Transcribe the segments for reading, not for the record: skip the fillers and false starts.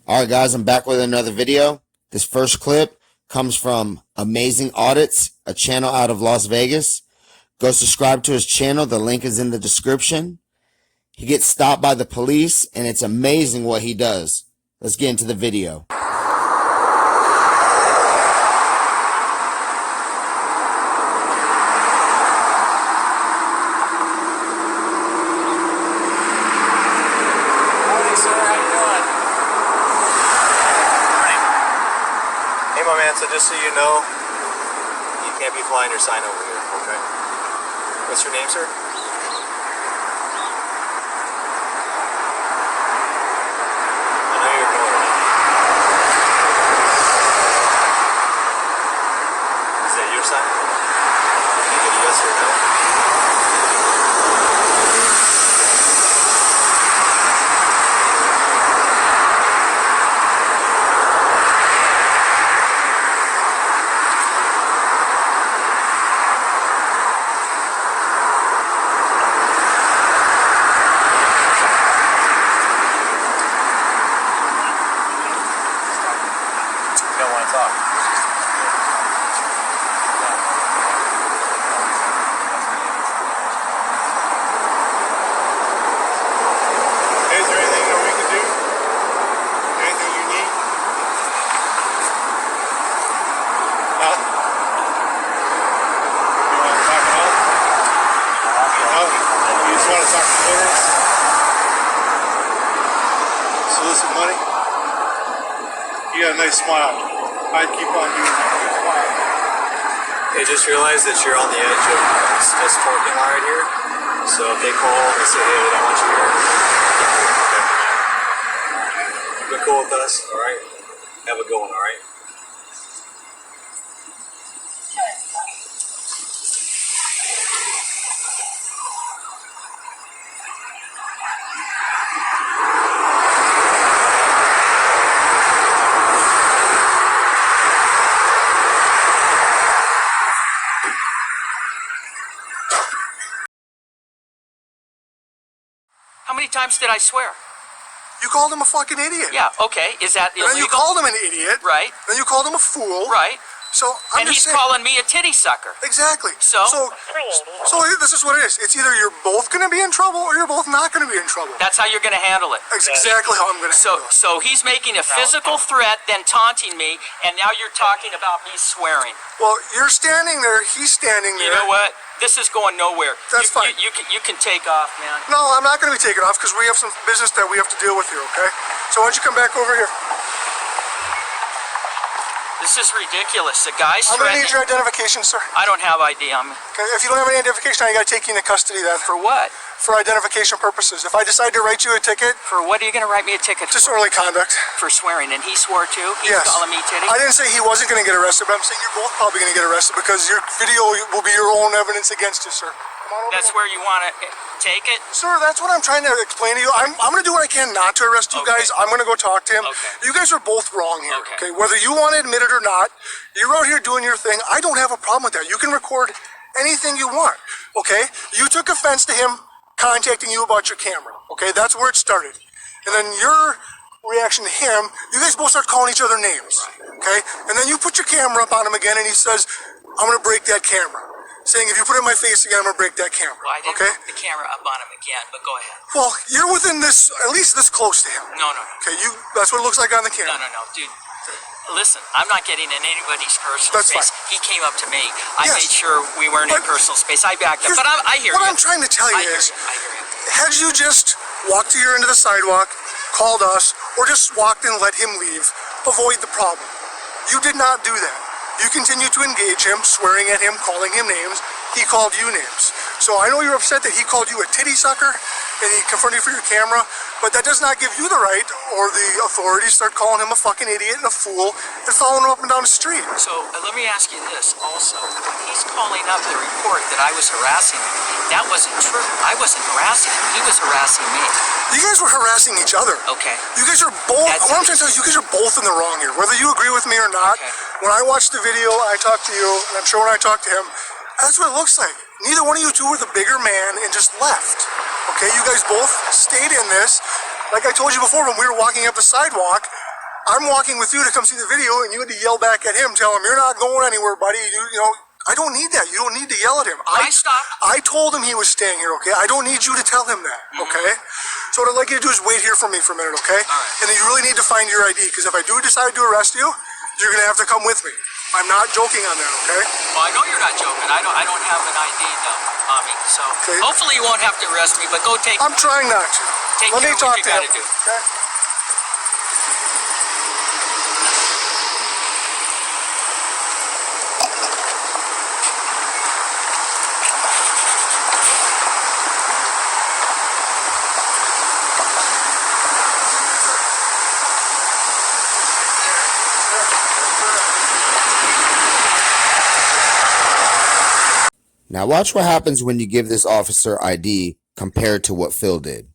Alright guys, I'm back with another video. This first clip comes from Amazing Audits, a channel out of Las Vegas. Go subscribe to his channel, the link is in the description. He gets stopped by the police and it's amazing what he does. Let's get into the video. So just so you know, you can't be flying your sign over here, okay? What's your name, sir? I know you're going. Is that your sign? Can you get a yes or no? Solicit money? You got a nice smile. I'd keep on doing that. Hey, just realize that you're on the edge of this parking lot right here. So if they call and say, hey, they don't want you here, you've been cool with us, alright? Have a good one, alright? How many times did I swear? You called him a fucking idiot. Yeah, okay. Is that illegal? And then you called him an idiot. Right. Then you called him a fool. Right. So I'm and he's just saying, calling me a titty sucker. Exactly. So this is what it is. It's either you're both going to be in trouble or you're both not going to be in trouble. That's how you're going to handle it. That's exactly how I'm going to handle it. So he's making a physical threat, then taunting me, and now you're talking about me swearing. Well, you're standing there. He's standing there. You know what? This is going nowhere. That's fine. You can take off, man. No, I'm not going to be taking off because we have some business that we have to deal with here, okay? So why don't you come back over here? This is ridiculous. The guy's I'm going to need your identification, sir. I don't have ID on me. Okay, if you don't have any identification, I got to take you into custody then. For what? For identification purposes. If I decide to write you a ticket. For what are you going to write me a ticket for? Disorderly conduct. For swearing, and he swore too? He's yes. calling me titty? I didn't say he wasn't going to get arrested, but I'm saying you're both probably going to get arrested because your video will be your own evidence against you, sir. That's where you want to take it? Sir, that's what I'm trying to explain to you. I'm going to do what I can not to arrest you guys. I'm going to go talk to him. Okay. You guys are both wrong here, okay? Whether you want to admit it or not, you're out here doing your thing. I don't have a problem with that. You can record anything you want, okay? You took offense to him contacting you about your camera, okay? That's where it started. And then your reaction to him, you guys both start calling each other names, okay? And then you put your camera up on him again and he says, I'm going to break that camera. Saying, if you put it in my face again, I'm going to break that camera. Well, I didn't put the camera up on him again, but go ahead. Well, you're within this, at least this close to him. No. Okay, that's what it looks like on the camera. No, dude. Listen, I'm not getting in anybody's personal space. Fine. He came up to me. I made sure we weren't in personal space. I backed up, but I hear you. What I'm trying to tell you is, had you just walked to your end of the sidewalk, called us, or just walked and let him leave, avoid the problem. You did not do that. You continued to engage him, swearing at him, calling him names. He called you names. So I know you're upset that he called you a titty sucker and he confronted you for your camera, but that does not give you the right or the authority to start calling him a fucking idiot and a fool and following him up and down the street. So let me ask you this also. He's calling up the report that I was harassing him. That wasn't true. I wasn't harassing him. He was harassing me. You guys were harassing each other. Okay. You guys are both, what I'm trying to tell you, you guys are both in the wrong here. Whether you agree with me or not, when I watched the video, I talked to you, and I'm sure when I talked to him, that's what it looks like. Neither one of you two were the bigger man and just left. Okay, you guys both stayed in this. Like I told you before, when we were walking up the sidewalk, I'm walking with you to come see the video, and you had to yell back at him, tell him, you're not going anywhere, buddy. You know, I don't need that. You don't need to yell at him. I stopped. I told him he was staying here, okay? I don't need you to tell him that, okay? So what I'd like you to do is wait here for me for a minute, okay? All right. And then you really need to find your ID, because if I do decide to arrest you, you're going to have to come with me. I'm not joking on that, okay? Well, I know you're not joking. I don't have an ID, no, Tommy. So Okay. hopefully you won't have to arrest me, but go take I'm trying not to. take Let care me of talk what you to gotta him, do. okay? Now watch what happens when you give this officer ID compared to what Phil did.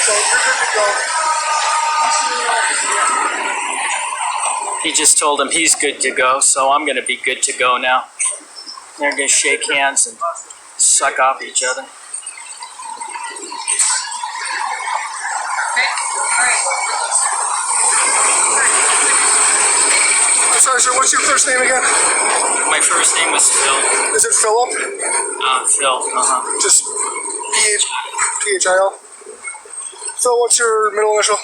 So you're good to go. He just told him he's good to go, so I'm gonna be good to go now. They're gonna shake hands and suck off each other. I'm sorry, sir, what's your first name again? My first name was Phil. Is it Philip? Phil. Just P-H-I-L? Phil, what's your middle initial?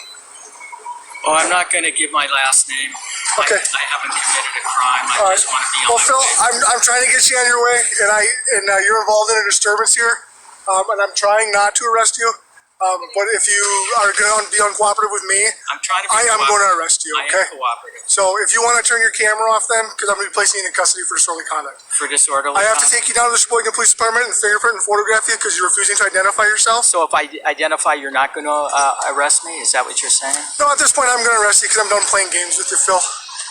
Oh, I'm not gonna give my last name. Okay. I haven't committed a crime. I All right. just want to be on Well, my Phil, way. I'm trying to get you on your way, and you're involved in a disturbance here, and I'm trying not to arrest you. But if you are going to be uncooperative with me, I'm trying to be I am going to arrest you. I Okay. am cooperative. So if you want to turn your camera off, then, because I'm going to be placing you in custody for disorderly conduct. For disorderly I have to conduct. take you down to the Sheboygan Police Department and fingerprint and photograph you because you're refusing to identify yourself. So if I identify you're not going to arrest me, is that what you're saying? No, at this point, I'm going to arrest you because I'm done playing games with you, Phil.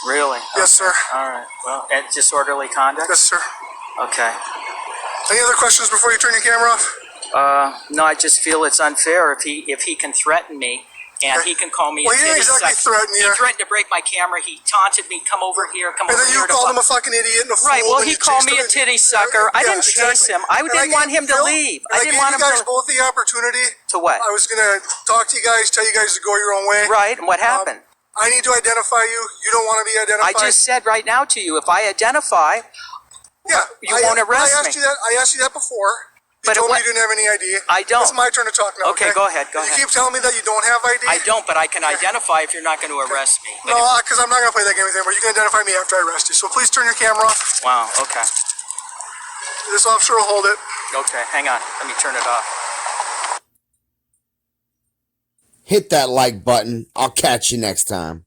Really? Yes, sir. All right. Well, and disorderly conduct? Yes, sir. Okay. Any other questions before you turn your camera off? No, I just feel it's unfair if he can threaten me and he can call me Well, a he didn't titty exactly sucker. threaten you. He threatened to break my camera. He taunted me, come over here, come And over then here. you called him a fucking idiot and a fool. Right, well, and he you called chased me a him. titty sucker. I didn't chase him. I didn't want him to leave. I didn't want him I gave you guys to... both the opportunity. To what? I was going to talk to you guys, tell you guys to go your own way. Right, and what happened? I need to identify you. You don't want to be identified. I just said right now to you, if I identify, Yeah. you won't arrest me. I asked you that before. You But it told me wa- you didn't have any ID. I don't. It's my turn to talk now, Okay, go ahead, go You ahead. keep telling me that you don't have ID. I don't, but I can identify if you're not going to arrest me. But No, because I'm not going to play that game with you, but you can identify me after I arrest you. So please turn your camera off. wow, okay. This officer will hold it. Okay, hang on. Let me turn it off. Hit that like button. I'll catch you next time.